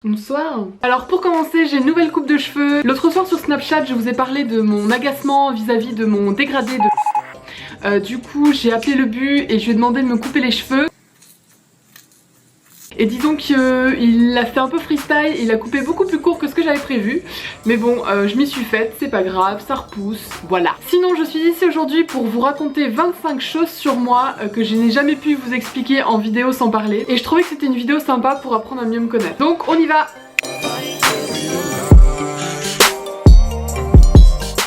Bonsoir. Alors pour commencer, j'ai une nouvelle coupe de cheveux. L'autre soir sur Snapchat, je vous ai parlé de mon agacement vis-à-vis de mon dégradé de... Du coup, j'ai appelé le but et je lui ai demandé de me couper les cheveux. Et disons qu'il a fait un peu freestyle, il a coupé beaucoup plus court que ce que j'avais prévu. Mais bon, je m'y suis faite, c'est pas grave, ça repousse, voilà. Sinon, je suis ici aujourd'hui pour vous raconter 25 choses sur moi que je n'ai jamais pu vous expliquer en vidéo sans parler. Et je trouvais que c'était une vidéo sympa pour apprendre à mieux me connaître. Donc on y va!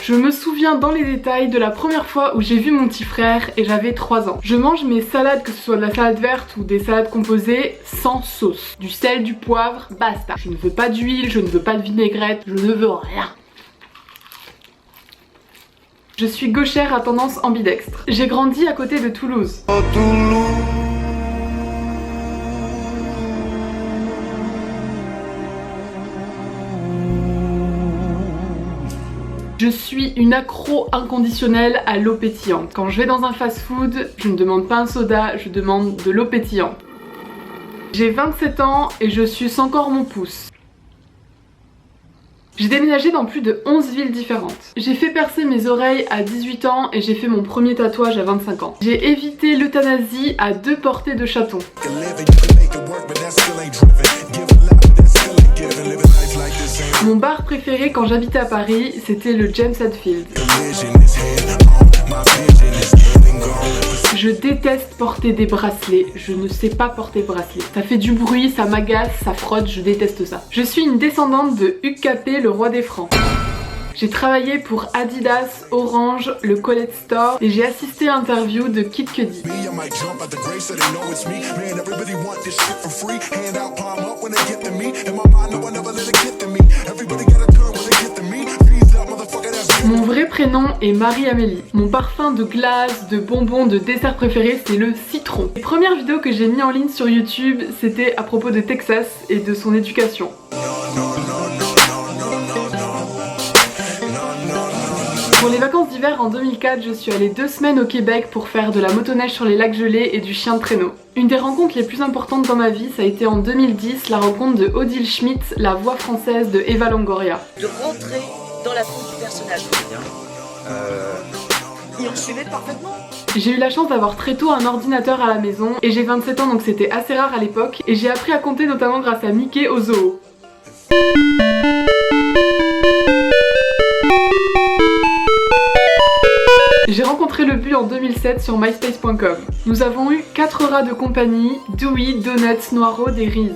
Je me souviens dans les détails de la première fois où j'ai vu mon petit frère et j'avais 3 ans. Je mange mes salades, que ce soit de la salade verte ou des salades composées, sans sauce. Du sel, du poivre, basta. Je ne veux pas d'huile, je ne veux pas de vinaigrette, je ne veux rien. Je suis gauchère à tendance ambidextre. J'ai grandi à côté de Toulouse. Je suis une accro inconditionnelle à l'eau pétillante. Quand je vais dans un fast-food, je ne demande pas un soda, je demande de l'eau pétillante. J'ai 27 ans et je suce encore mon pouce. J'ai déménagé dans plus de 11 villes différentes. J'ai fait percer mes oreilles à 18 ans et j'ai fait mon premier tatouage à 25 ans. J'ai évité l'euthanasie à 2 portées de chaton. Mon bar préféré quand j'habitais à Paris, c'était le James Hetfield. Je déteste porter des bracelets, je ne sais pas porter de bracelet. Ça fait du bruit, ça m'agace, ça frotte, je déteste ça. Je suis une descendante de Hugues Capet, le roi des francs. J'ai travaillé pour Adidas, Orange, le Colette Store et j'ai assisté à l'interview de Kid Cudi. Mon vrai prénom est Marie-Amélie. Mon parfum de glace, de bonbons, de dessert préféré, c'est le citron. Les premières vidéos que j'ai mis en ligne sur YouTube, c'était à propos de Texas et de son éducation. Pour les vacances d'hiver en 2004, je suis allée 2 semaines au Québec pour faire de la motoneige sur les lacs gelés et du chien de traîneau. Une des rencontres les plus importantes dans ma vie, ça a été en 2010, la rencontre de Odile Schmidt, la voix française de Eva Longoria. De rentrer dans la peau du personnage. Et on suivait parfaitement. J'ai eu la chance d'avoir très tôt un ordinateur à la maison et j'ai 27 ans donc c'était assez rare à l'époque et j'ai appris à compter notamment grâce à Mickey au zoo. J'ai rencontré le but en 2007 sur myspace.com. Nous avons eu 4 rats de compagnie, Dewey, Donuts, Noiro, des Riz.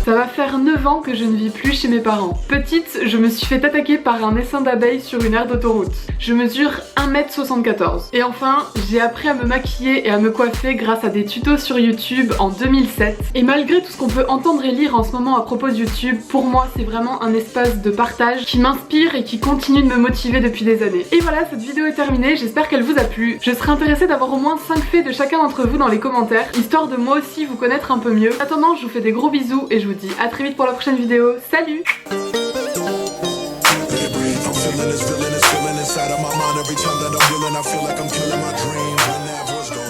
Ça va faire 9 ans que je ne vis plus chez mes parents. Petite, je me suis fait attaquer par un essaim d'abeilles sur une aire d'autoroute. Je mesure 1m74. Et enfin, j'ai appris à me maquiller et à me coiffer grâce à des tutos sur YouTube en 2007. Et malgré tout ce qu'on peut entendre et lire en ce moment à propos de YouTube, pour moi c'est vraiment un espace de partage qui m'inspire et qui continue de me motiver depuis des années. Et voilà, cette vidéo est terminée, j'espère qu'elle vous a plu. Je serais intéressée d'avoir au moins 5 faits de chacun d'entre vous dans les commentaires, histoire de moi aussi vous connaître un peu mieux. En attendant, je vous fais des gros bisous et je vous dis à très vite pour la prochaine vidéo. Salut! Inside of my mind every time that I'm willing, I feel like I'm killing my dream. When that was gone.